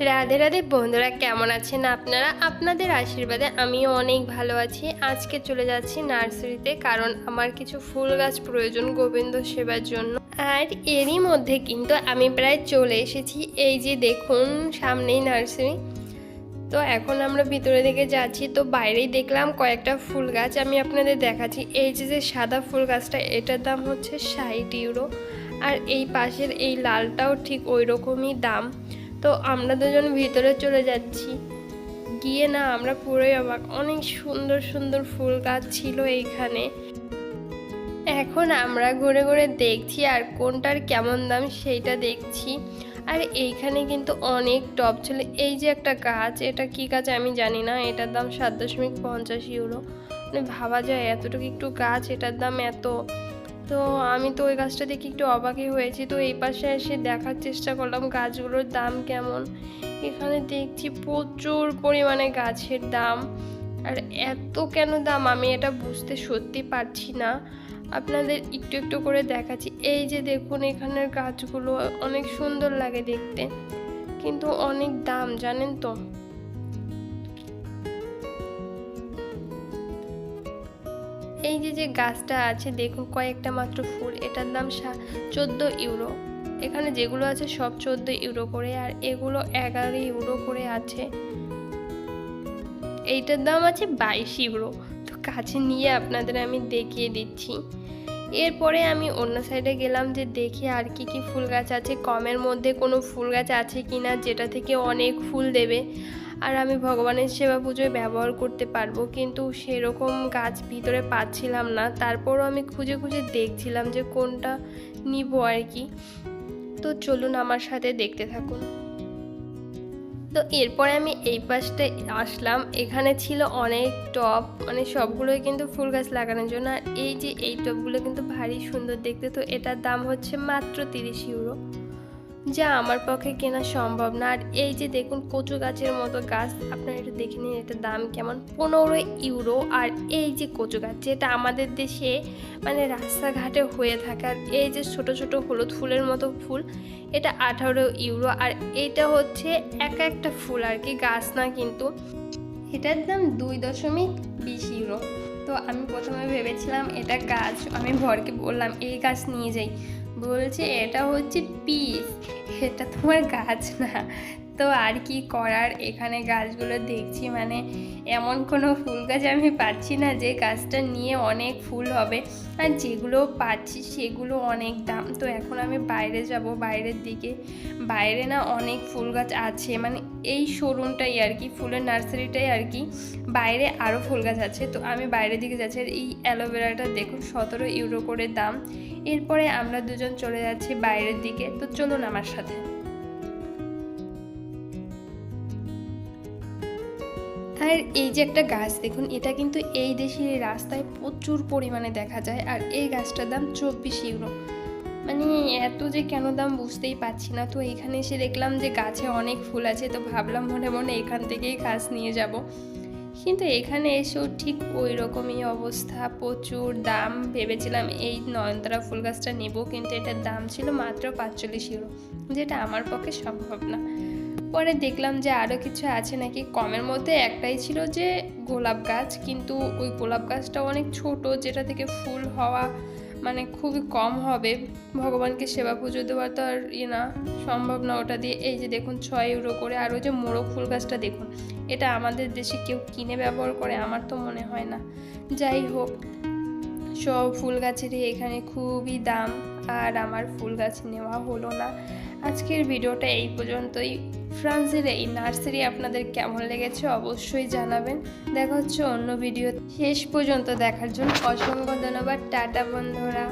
রাধে রাধে বন্ধুরা, কেমন আছেন আপনারা? আপনাদের আশীর্বাদে আমিও অনেক ভালো আছি। আজকে চলে যাচ্ছি নার্সারিতে, কারণ আমার কিছু ফুল গাছ প্রয়োজন গোবিন্দ সেবার জন্য। আর এরই মধ্যে কিন্তু আমি প্রায় চলে এসেছি। এই যে দেখুন সামনেই নার্সারি। তো এখন আমরা ভিতরে দিকে যাচ্ছি। তো বাইরেই দেখলাম কয়েকটা ফুল গাছ, আমি আপনাদের দেখাচ্ছি। এই যে সাদা ফুল গাছটা, এটার দাম হচ্ছে 60 ইউরো। আর এই পাশের এই লালটাও ঠিক ওই রকমই দাম। তো আমরা দুজন ভিতরে চলে যাচ্ছি। গিয়ে না আমরা পুরোই অবাক, অনেক সুন্দর সুন্দর ফুল গাছ ছিল এইখানে। এখন আমরা ঘুরে ঘুরে দেখছি আর কোনটার কেমন দাম সেইটা দেখছি। আর এইখানে কিন্তু অনেক টব ছিল। এই যে একটা গাছ, এটা কি গাছ আমি জানি না, এটার দাম 7.50 ইউরো। মানে ভাবা যায় এতটুকু একটু গাছ, এটার দাম এত। তো আমি তো ওই গাছটা দেখে একটু অবাকই হয়েছি। তো এই পাশে এসে দেখার চেষ্টা করলাম গাছগুলোর দাম কেমন। এখানে দেখছি প্রচুর পরিমাণে গাছের দাম। আর এত কেন দাম আমি এটা বুঝতে সত্যি পারছি না। আপনাদের একটু একটু করে দেখাচ্ছি। এই যে দেখুন এখানের গাছগুলো অনেক সুন্দর লাগে দেখতে, কিন্তু অনেক দাম জানেন তো। এই যে গাছটা আছে দেখুন, কয়েকটা মাত্র ফুল, এটার দাম 14 ইউরো। এখানে যেগুলো আছে সব 14 ইউরো করে, আর এগুলো 11 ইউরো করে আছে। এইটার দাম আছে 22 ইউরো। তো কাছে নিয়ে আপনাদের আমি দেখিয়ে দিচ্ছি। এরপরে আমি অন্য সাইডে গেলাম যে দেখি আর কি কি ফুল গাছ আছে, কমের মধ্যে কোনো ফুল গাছ আছে কিনা যেটা থেকে অনেক ফুল দেবে আর আমি ভগবানের সেবা পুজোয় ব্যবহার করতে পারবো। কিন্তু সেরকম গাছ ভিতরে পাচ্ছিলাম না। তারপরও আমি খুঁজে খুঁজে দেখছিলাম যে কোনটা নিব আর কি। তো চলুন আমার সাথে দেখতে থাকুন। তো এরপরে আমি এই পাশটায় আসলাম। এখানে ছিল অনেক টব, মানে সবগুলোই কিন্তু ফুল গাছ লাগানোর জন্য। আর এই যে এই টবগুলো কিন্তু ভারী সুন্দর দেখতে। তো এটার দাম হচ্ছে মাত্র 30 ইউরো, যা আমার পক্ষে কেনা সম্ভব না। আর এই যে দেখুন কচু গাছের মতো গাছ, আপনারা এটা দেখে নিন এটার দাম কেমন, 15 ইউরো। আর এই যে কচু গাছ, যেটা আমাদের দেশে মানে রাস্তাঘাটে হয়ে থাকে, আর এই যে ছোট ছোট হলুদ ফুলের মতো ফুল, এটা 18 ইউরো। আর এটা হচ্ছে একটা ফুল আর কি, গাছ না কিন্তু। এটার দাম 2.20 ইউরো। তো আমি প্রথমে ভেবেছিলাম এটা গাছ, আমি ভরকে বললাম এই গাছ নিয়ে যাই, বলছে এটা হচ্ছে পিস, এটা তোমার গাছ না। তো আর কি করার, এখানে গাছগুলো দেখছি মানে এমন কোনো ফুল গাছ আমি পাচ্ছি না যে গাছটা নিয়ে অনেক ফুল হবে, আর যেগুলো পাচ্ছি সেগুলো অনেক দাম। তো এখন আমি বাইরে যাব, বাইরের দিকে। বাইরে না অনেক ফুল গাছ আছে, মানে এই শোরুমটাই আর কি, ফুলের নার্সারিটাই আর কি, বাইরে আরও ফুল গাছ আছে। তো আমি বাইরের দিকে যাচ্ছি। আর এই অ্যালোভেরাটা দেখুন 17 ইউরো করে দাম। এরপরে আমরা দুজন চলে যাচ্ছি বাইরের দিকে। তো চলুন আমার সাথে। আর এই যে একটা গাছ দেখুন, এটা কিন্তু এই দেশের রাস্তায় প্রচুর পরিমাণে দেখা যায়। আর এই গাছটার দাম 24 ইউরো। মানে এত যে কেন দাম বুঝতেই পারছি না। তো এখানে এসে দেখলাম যে গাছে অনেক ফুল আছে, তো ভাবলাম মনে মনে এখান থেকেই গাছ নিয়ে যাব। কিন্তু এখানে এসেও ঠিক ওই রকমই অবস্থা, প্রচুর দাম। ভেবেছিলাম এই নয়নতারা ফুল গাছটা নেব, কিন্তু এটার দাম ছিল মাত্র 45 ইউরো, যেটা আমার পক্ষে সম্ভব না। পরে দেখলাম যে আরও কিছু আছে নাকি কমের মধ্যে। একটাই ছিল যে গোলাপ গাছ, কিন্তু ওই গোলাপ গাছটা অনেক ছোট, যেটা থেকে ফুল হওয়া মানে খুবই কম হবে। ভগবানকে সেবা পুজো দেওয়া তো আর না সম্ভব না ওটা দিয়ে। এই যে দেখুন 6 ইউরো করে। আর ওই যে মোরগ ফুল গাছটা দেখুন, এটা আমাদের দেশে কেউ কিনে ব্যবহার করে আমার তো মনে হয় না। যাই হোক, সব ফুল গাছেরই এখানে খুবই দাম, আর আমার ফুল গাছ নেওয়া হলো না। আজকের ভিডিওটা এই পর্যন্তই। ফ্রান্সের এই নার্সারি আপনাদের কেমন লেগেছে অবশ্যই জানাবেন। দেখা হচ্ছে অন্য ভিডিও। শেষ পর্যন্ত দেখার জন্য অসংখ্য ধন্যবাদ। টাটা বন্ধুরা।